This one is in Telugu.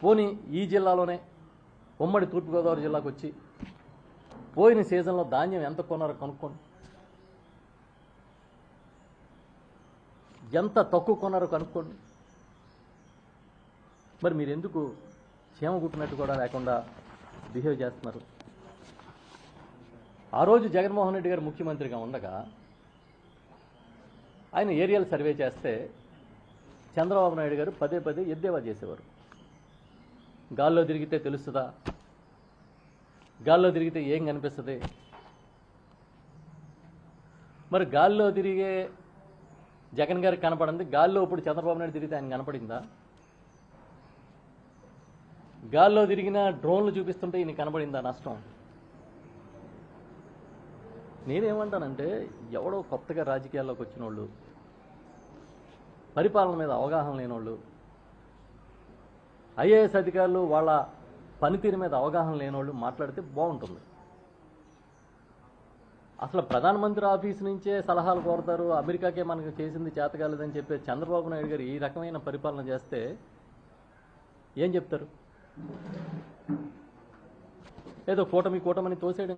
పోనీ ఈ జిల్లాలోనే ఉమ్మడి తూర్పుగోదావరి జిల్లాకు వచ్చి పోయిన సీజన్లో ధాన్యం ఎంత కొన్నారో కనుక్కోండి, ఎంత తక్కువ కొన్నారో కనుక్కోండి. మరి మీరు ఎందుకు చీమ కుట్టినట్టు కూడా లేకుండా బిహేవ్ చేస్తున్నారు? ఆ రోజు జగన్మోహన్ రెడ్డి గారు ముఖ్యమంత్రిగా ఉండగా ఆయన ఏరియల్ సర్వే చేస్తే చంద్రబాబు నాయుడు గారు పదే పదే ఎద్దేవా చేసేవారు. గాల్లో తిరిగితే తెలుస్తుందా, గాల్లో తిరిగితే ఏం కనిపిస్తుంది? మరి గాల్లో తిరిగే జగన్ గారికి కనపడింది, గాల్లో ఇప్పుడు చంద్రబాబు నాయుడు తిరిగితే ఆయన కనపడిందా? గాల్లో తిరిగిన డ్రోన్లు చూపిస్తుంటే ఈయన కనపడిందా నష్టం? నేనేమంటానంటే, ఎవడో కొత్తగా రాజకీయాల్లోకి వచ్చిన వాళ్ళు, పరిపాలన మీద అవగాహన లేనోళ్ళు, ఐఏఎస్ అధికారులు వాళ్ళ పనితీరు మీద అవగాహన లేనోళ్ళు మాట్లాడితే బాగుంటుంది. అసలు ప్రధానమంత్రి ఆఫీస్ నుంచే సలహాలు కోరతారు, అమెరికాకే మనకు చేసింది చేతకాలేదని చెప్పే చంద్రబాబు నాయుడు గారు ఈ రకమైన పరిపాలన చేస్తే ఏం చెప్తారు? ఏదో కూటమి తోసేయడం